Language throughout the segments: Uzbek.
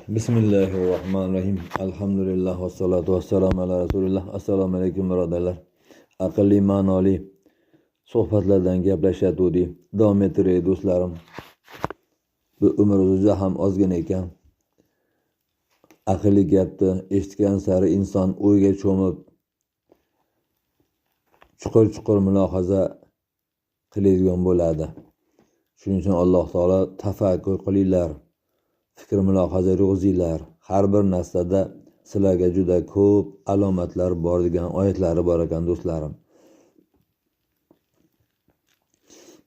Bismillahirrahmanirrahim. Alhamdulillah va salatu vassalamu ala rasulillah. Assalomu alaykum birodarlar. Aqlli, ma'noli suhbatlardan gaplashayotgandik. Davom ettiray do'stlarim. Bu umrimizda ham ozgina ekan. Aqlli gapni eshitgan sari inson o'yga cho'mib, chuqur mulohaza qiladigan bo'ladi. Shuning uchun Alloh taolo tafakkur qilinglar, fikr mulohaza ro'zinglar. Har bir narsada sizlarga juda ko'p alomatlar bor degan oyatlari bor ekan do'stlarim.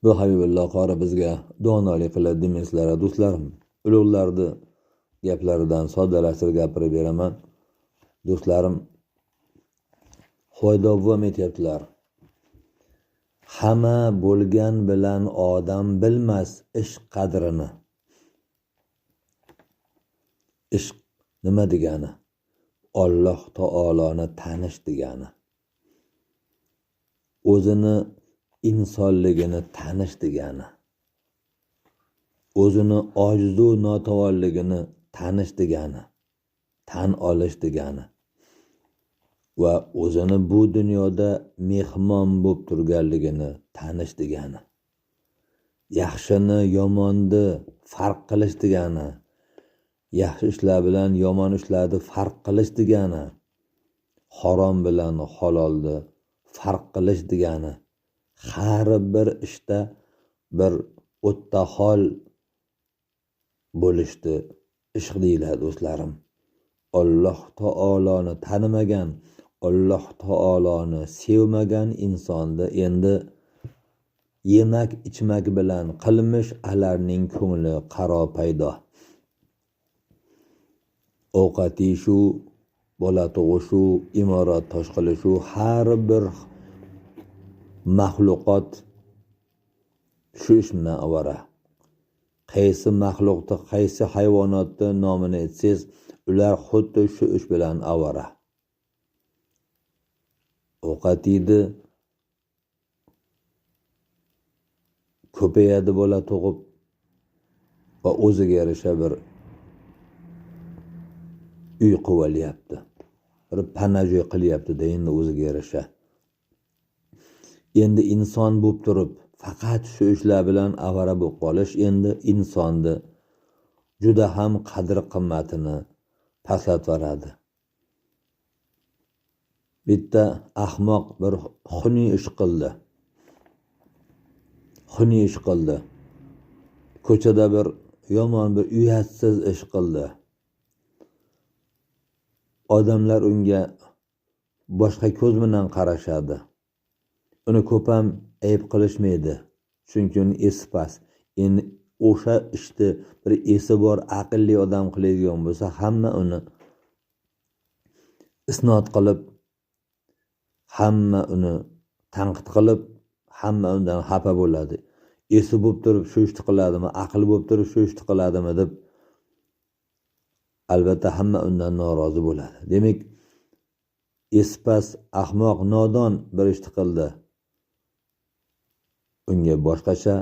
Bu Habibulloh qori bizga donolik qiladi deysizlar do'stlarim. Ulug'larni gaplaridan soddalashtirib gapirib beraman. Do'stlarim, Xudo davom etyaptilar. Hamma bo'lgan bilan odam bilmas ishq qadrini. Ishq nima degani? Alloh taoloni tanish degani. O'zini insonligini tanish degani. O'zini ojizu notavonligini tanish degani. Tan olish degani. Va o'zini bu dunyoda mehmon bo'lib turganligini tanish degani. Yaxshini yomonni farq qilish degani. Yaxshi ishlar bilan yomon ishlarni farq qilish degani. Harom bilan halolni farq qilish degani. Har bir ishda bir o'ttahol bo'lishdi ishq deyiladi do'stlarim. Alloh taoloni tanimagan, Alloh taoloni sevmagan insonda endi yemak ichmak bilan qilmish alarning ko'ngli qaro paydo. Ovqat yeyishu, bola tug'ishu, imorat tosh qilishu, har bir maxluqot shu ish bilan avara. Qaysi maxluqni, qaysi hayvonotni nomini aytsangiz, ular xuddi shu ish bilan avara. Ovqat yeydi, ko'payadi bola tug'ib va o'ziga yarasha bir uy qilyapti. Bir panajoy qilyapti endi o'ziga yarasha. Endi inson bo'lib turib, faqat shu ishlar bilan avara bo'lib qolish endi insonni juda ham qadr qimmatini pastlatib. Bitta ahmoq bir xuniy ish qildi. Ko'chada bir yomon bir uyatsiz ish qildi. Odamlar unga boshqa ko'z bilan qarashadi. Uni ko'p ham ayb qilishmaydi. Chunki uni esi past. Endi o'sha ishni bir esi bor, aqlli odam qiladigan bo'lsa, hamma uni isnod qilib, hamma uni tanqid qilib, hamma undan xafa bo'ladi. Esi bo'lib turib shu ishni qiladimi, aqli bo'lib turib shu ishni qiladimi deb albatta hamma undan norozi bo'ladi. Demak, esi past, ahmoq, nodon bir ishni qildi. Unga boshqacha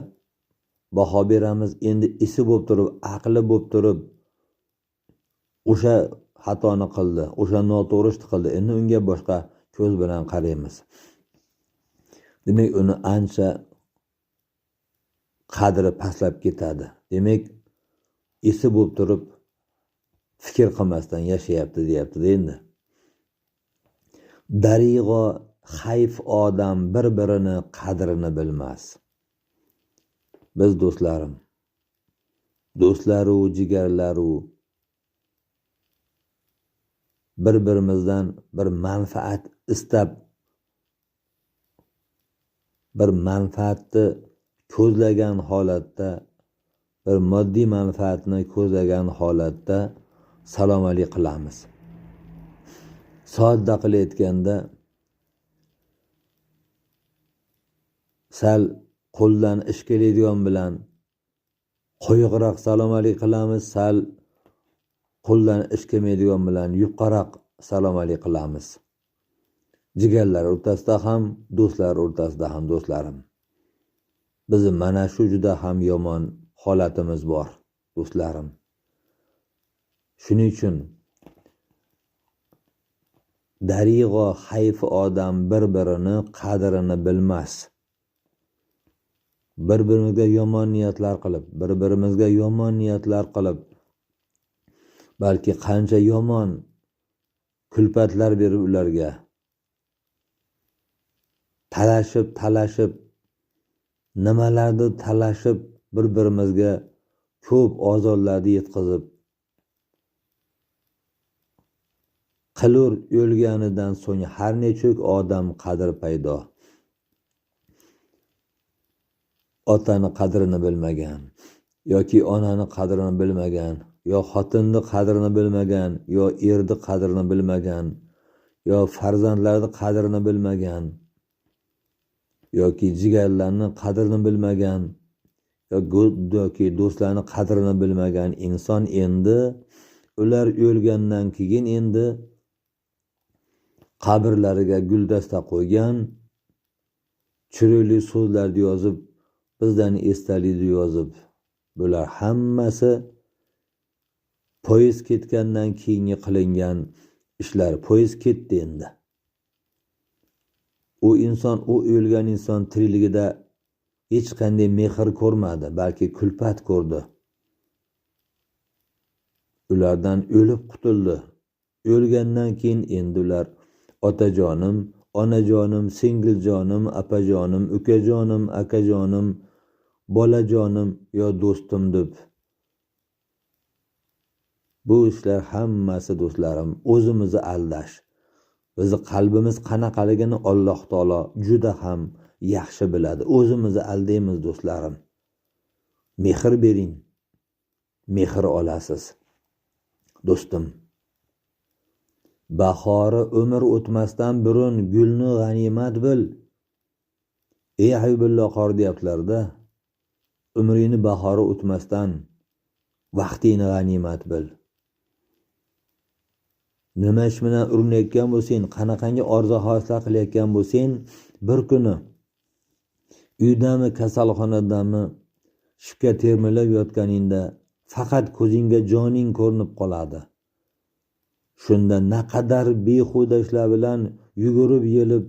baho beramiz. Endi esi bo'lib turib, aqli bo'lib turib o'sha xatoni qildi, o'sha noto'g'ri ishni qildi. Endi unga boshqa ko'z bilan qaraymiz. Demak, uni ancha qadri pastlab ketadi. Demak, esi bo'lib turib fikr qilmasdan yashayapti deyapti endi. Darig'o hayf odam bir-birini qadrini bilmas. Biz do'stlaru jigarlaru bir-birimizdan bir manfaat istab, bir manfaatni ko'zlagan holatda, bir moddiy manfaatni ko'zlagan holatda salom alik qilamiz. Sodda qilayotganda sal qo'ldan ish keladigan bilan qo'yiqroq salom alik qilamiz, sal qo'ldan ish kelmaydigan bilan yuqaroq salom alik qilamiz. Jigarlar o'rtasida ham, do'stlar o'rtasida ham do'stlarim. Bizim mana shu juda ham yomon holatimiz bor do'stlarim. Shuning uchun darigo hayfi odam bir-birini qadrini bilmas. Bir-birimizga yomon niyatlar qilib, balki qancha yomon kulfatlar berib ularga talashib nimalardir talashib bir-birimizga ko'p ozorlarni yetkazib qilur o'lganidan so'ng har nechuk odam qadr paydo. Otani qadrini bilmagan yoki onani qadrini bilmagan, yo xotinni qadrini bilmagan, yo erni qadrini bilmagan, yo farzandlarni qadrini bilmagan, yoki jigarlarni qadrini bilmagan, yoki do'stlarni qadrini bilmagan inson endi ular o'lgandan keyin endi qabrlariga guldasta qo'ygan, chiroyli so'zlarni yozib, bizdan esdalikni yozib, bular hammasi poyezd ketgandan keyingi qilingan ishlar. Poyezd ketdi endi. U o'lgan inson tirikligida hech qanday mehr ko'rmadi, balki kulfat ko'rdi. Ulardan o'lib qutuldi. O'lgandan keyin endi ular otajonim, onajonim, singiljonim, opajonim, ukajonim, akajonim, bolajonim yo do'stim deb. Bu ishlar hammasi do'stlarim o'zimizni aldash. Bizi qalbimiz qanaqaligini Alloh taolo juda ham yaxshi biladi. O'zimizni aldaymiz do'stlarim. Mehr bering. Mehr olasiz. Do'stim. Bahori umr o'tmasdan burun gulni g'animat bil. Ey Habibilloh qor deyaptilar-da. Umrini bahori o'tmasdan vaqtini g'animat bil. Nima ish bilan urinayotgan bo'lsang, qanaqangi orzu-havaslar qilayotgan bo'lsang, bir kuni uydami, kasalxonadami shifga termilib yotganingda faqat ko'zingga joning ko'rinib qoladi. Shunda naqadar behuda ishlar bilan yugurib, yelib,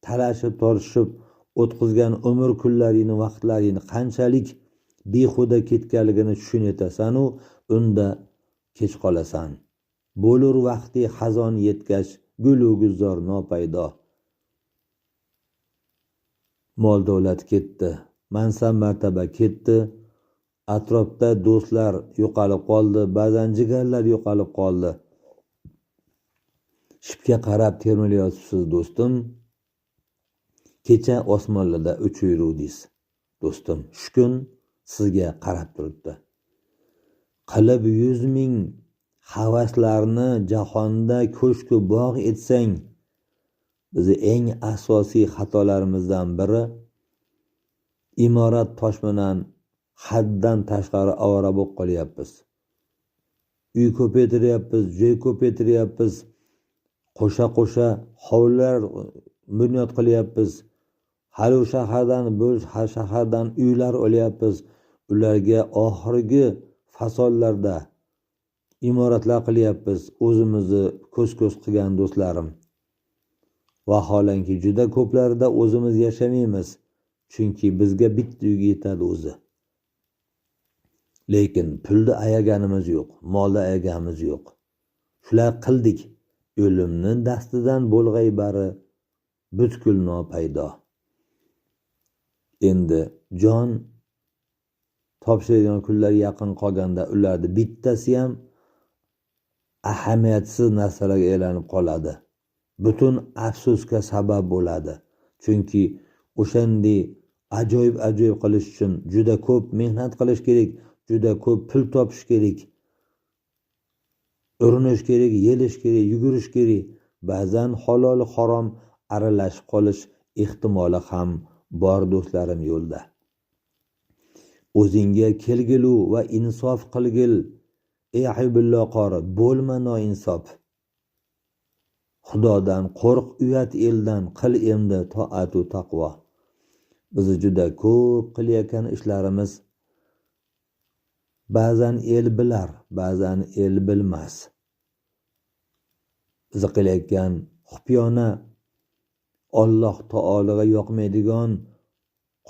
talashib, tortishib o'tkazgan umr kunlaringni, vaqtlaringni qanchalik behuda ketganligini tushunetasan-u, unda kech qolasan. Bo'lur vaqti xazon yetgach, gulu gulzor nopaydo. Mol davlat ketdi, mansab martaba ketdi, atrofda do'stlar yo'qolib qoldi, ba'zan jigarlar yo'qolib qoldi. Shipga qarab termilayotibsiz do'stim. Kecha osmonlarda uchiruvdingiz do'stim. Shu kun sizga qarab turibdi. Qilib 100 ming havaslarni jahonda ko'shku bog' etsang, bizi eng asosiy xatolarimizdan biri imorat tosh bilan haddan tashqari ovora bo'lib qolyapmiz. Uy ko'paytiryapmiz, joy ko'paytiryapmiz, qo'sha hovlilar bunyod qilyapmiz. Hali shahardan uylar olyapmiz. Ularga oxirgi fasollarda imoratlar qilyapmiz. O'zimizni ko'z qilgan do'stlarim. Vaholanki juda ko'plarida o'zimiz yashamaymiz. Chunki bizga bitta uy yetadi o'zi. Lekin pulni ayaganimiz yo'q, molni ayaganimiz yo'q. Shular qildik. O'limni dastidan bo'lg'ay bari butkul nopaydo. Endi jon topshirgan kunlar yaqin qolganda ularni bittasi ham ahamiyatsiz narsalarga aylanib qoladi. Butun afsusga sabab bo'ladi. Chunki o'shanday ajoyib qilish uchun juda ko'p mehnat qilish kerak, juda ko'p pul topish kerak. Urinish kerak, yelish kerak, yugurish kerak. Ba'zan halol harom aralashib qolish ehtimoli ham bor do'stlarim yo'lda. O'zingga kelgilu va insof qilgil. Ey Habibilloh qori, bo'lma noinsof. Xudodan qo'rq, uyat eldan, qil endi toat va taqvo. Biz juda ko'p qilayotgan ishlarimiz ba'zan el bilar, ba'zan el bilmas. Biz qilayotgan xufiyona Alloh taologa yoqmaydigan,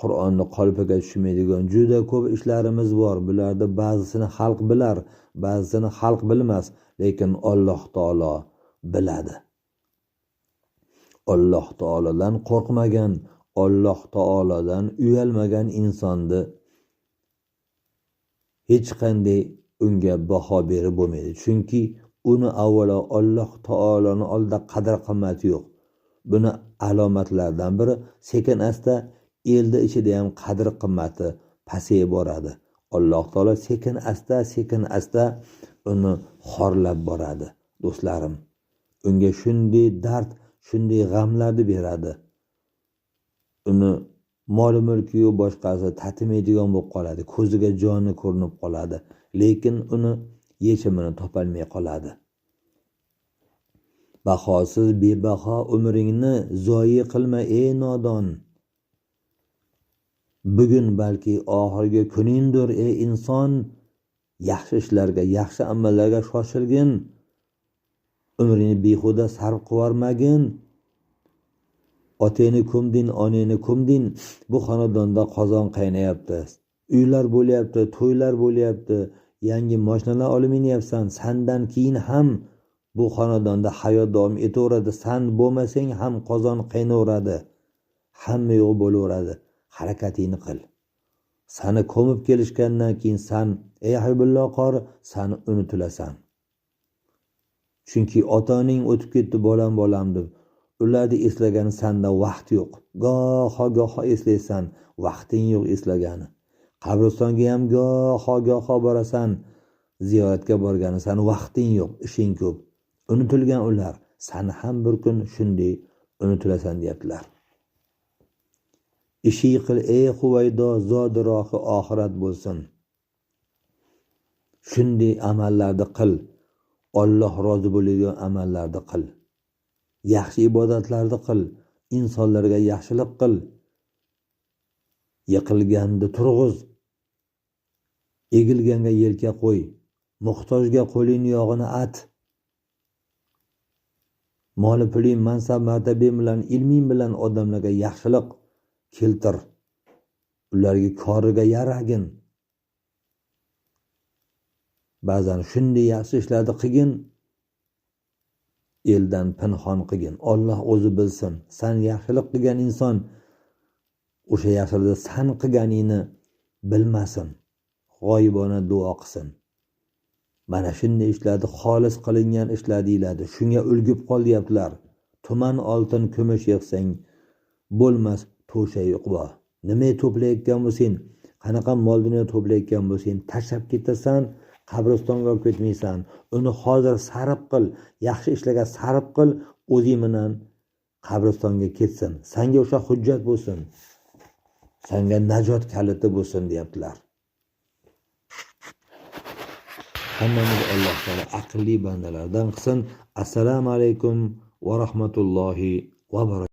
Qur'onni qalbiga tushmaydigan juda ko'p ishlarimiz bor. Bularda ba'zisini xalq bilar, ba'zisini xalq bilmas, lekin Alloh taolo biladi. Alloh taolodan qo'rqmagan, Alloh taolodan uyalmagan insonni hech qanday unga baho berib bo'lmaydi. Chunki uni avvalo Alloh taoloni oldida qadr-qimmati yo'q. Buni alomatlaridan biri sekin asta elda ichida ham qadr-qimmati pasayib boradi. Alloh taolo sekin asta uni xorlab boradi, do'stlarim. Unga shunday dard, shunday g'amlarni beradi. Uni mol mulki boshqasi tatimaydigan bo'lib qoladi. Ko'ziga joni ko'rinib qoladi, lekin uni yechimini topolmay qoladi. Bahosiz bebaho umringni zoyi qilma ey nodon. Bugun balki oxirgi kuningdir ey inson. Yaxshi ishlarga, yaxshi amallarga shoshilgin. Umrini behuda sarf qivormagin. Otangni ko'mding, onangni ko'mding. Bu xonadonda qozon qaynayapti. Uylar bo'lyapti, to'ylar bo'lyapti. Yangi mashinalar olib minyapsan. Sandan keyin ham bu xonadonda hayot davom etaveradi. San bo'lmasang ham qozon qaynaveradi. Hamma yo'q bo'laveradi. Harakatingni qil. Sani ko'mib kelishgandan keyin san ey Habibulloh qori, sani unutilasan. Chunki ota-oning o'tib ketdi bolam deb. Ularni eslagani sanda vaqt yo'q. Goho eslaysan, vaqting yo'q eslagani. Qabristonga ham goho borasan, ziyoratga borgani, san vaqting yo'q, ishing ko'p. Unutilgan ular, sani ham bir kun shunday unutilasan deyaptilar. Ishi qil ey Huvaydo, zodirohi oxirat bo'lsin. Shunday amallarni qil. Alloh rozi bo'ladigan amallarni qil. Yaxshi ibodatlarni qil. insonlarga yaxshilik qil, yiqilganda turg'iz, egilganga yelka qo'y, muhtojga qo'ling yog'ini at. Moli puling, mansab martabang bilan, ilming bilan odamlarga yaxshilik keltir. Ularga koriga yaragin. Ba'zan shunday yaxshi ishlarni qilgin, eldan pinhon qilgin. Alloh o'zi bilsin. Sen yaxshilik qilgan inson o'sha yaxshilikni san qilganingni bilmasin. G'oyibona duo qilsin. Mana shunday ishlarni xolis qilingan ishlar deyiladi. Shunga ulgib qol deyaptilar. Tuman oltin kumush yig'sang bo'lmas to'sha yo'qbo. Nima to'playotgan bo'lsang, qanaqa mol dunyo to'playotgan bo'lsang, tashlab ketasan, qabristonga olib ketmaysan. Uni hozir sarf qil, yaxshi ishlarga sarf qil, o'zing bilan qabristonga ketsin. Senga o'sha hujjat bo'lsin. Senga najot kaliti bo'lsin deyaptilar. Hammamiz Alloh taolo aqlli bandalardan qilsin. Assalomu alaykum va rahmatullohi va barakatuh.